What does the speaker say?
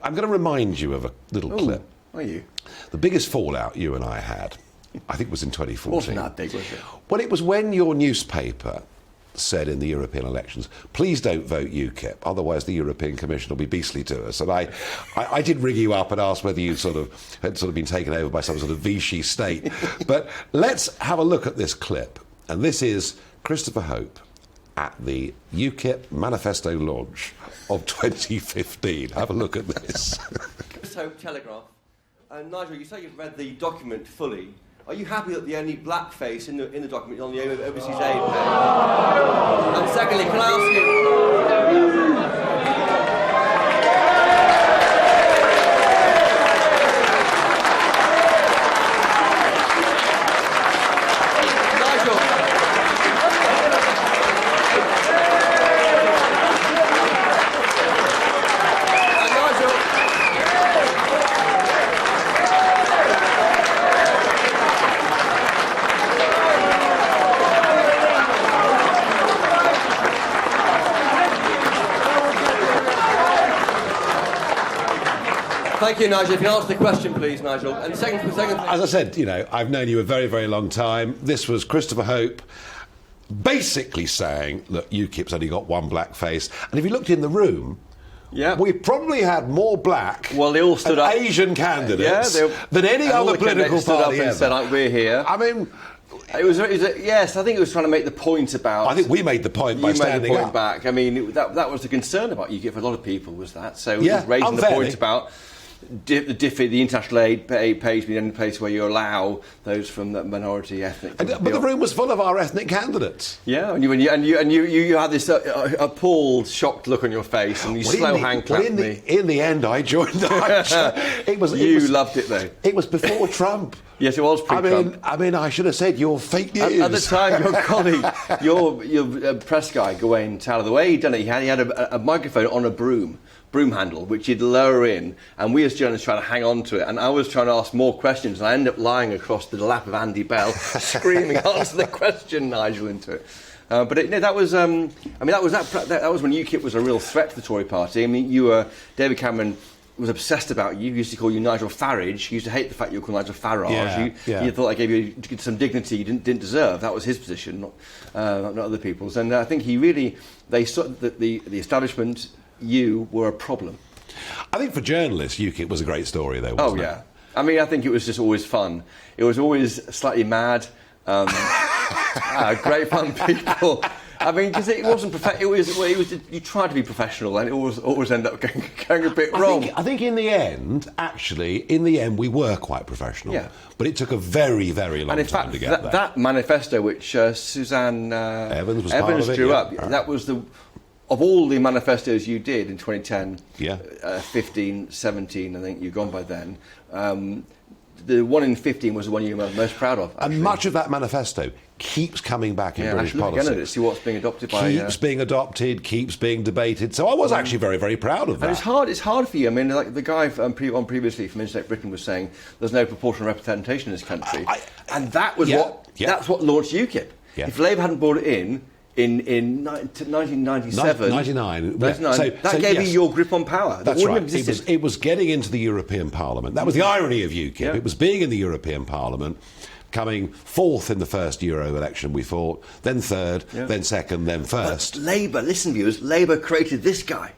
I'm going to remind you of a little clip. Are you? The biggest fallout you and I had, I think, was in 2014. Wasn't that big, was it? Well, it was when your newspaper said in the European elections, please don't vote UKIP, otherwise the European Commission will be beastly to us. And I did ring you up and ask whether you had been taken over by some sort of Vichy state. But let's have a look at this clip. And this is Christopher Hope at the UKIP manifesto launch of 2015. Have a look at this. Christopher Hope, Telegraph. Nigel, you say you've read the document fully. Are you happy that the only blackface in the document is on the overseas aid page? And secondly, can I ask you... Thank you, Nigel. If you answer the question, please, Nigel. And second thing. As I said, I've known you a very, very long time. This was Christopher Hope basically saying that UKIP's only got one black face. And if you looked in the room, we probably had more black they all stood up. Asian candidates than any other political party ever. Said, like, we're here. I mean... Yes, I think it was trying to make the point about... I think we made the point by standing up. You made the point back. I mean, that was the concern about UKIP for a lot of people, was that. So it was raising the point about... the international aid page being the only place where you allow those from the minority ethnic. But the room was full of our ethnic candidates. Yeah, and you had this appalled, shocked look on your face, and you slow hand clapped me. In the end, I joined. You loved it though. It was before Trump. Yes, it was pre-Trump. I mean, I should have said you're fake news. At the time, your colleague, your press guy, Gawain Taylor, the way he'd done it, he had a microphone on a broom handle, which he'd lower in, and we as journalists trying to hang on to it, and I was trying to ask more questions, and I ended up lying across the lap of Andy Bell, screaming, answer the question, Nigel, into it. That was when UKIP was a real threat to the Tory party. I mean, David Cameron was obsessed about you. He used to call you Nigel Farage. He used to hate the fact you were called Nigel Farage. He thought I gave you some dignity you didn't deserve. That was his position, not other people's. And I think they saw that the establishment, you were a problem. I think for journalists, UKIP was a great story, though, wasn't it? I mean, I think it was just always fun. It was always slightly mad. Great fun people. I mean, because it wasn't you tried to be professional, and it always ended up going a bit wrong. I think in the end, we were quite professional. Yeah. But it took a very, very long time to get there. That manifesto, which Suzanne Evans drew up, that was of all the manifestos you did in 2010, 15, 17, I think you'd gone by then, the one in 15 was the one you were most proud of, actually. And much of that manifesto keeps coming back in British policy. Look again at it, see what's being adopted keeps being adopted, keeps being debated. So I was actually very, very proud of that. And it's hard for you. I mean, like the guy on previously from Interstate Britain was saying there's no proportional representation in this country. And that was that's what launched UKIP. Yeah. If Labour hadn't brought it in 1997, 99. That gave you your grip on power. That's right. It was getting into the European Parliament. That was the irony of UKIP. Yeah. It was being in the European Parliament, coming fourth in the first Euro election we fought, then third, then second, then first. But Labour, listen viewers, Labour created this guy.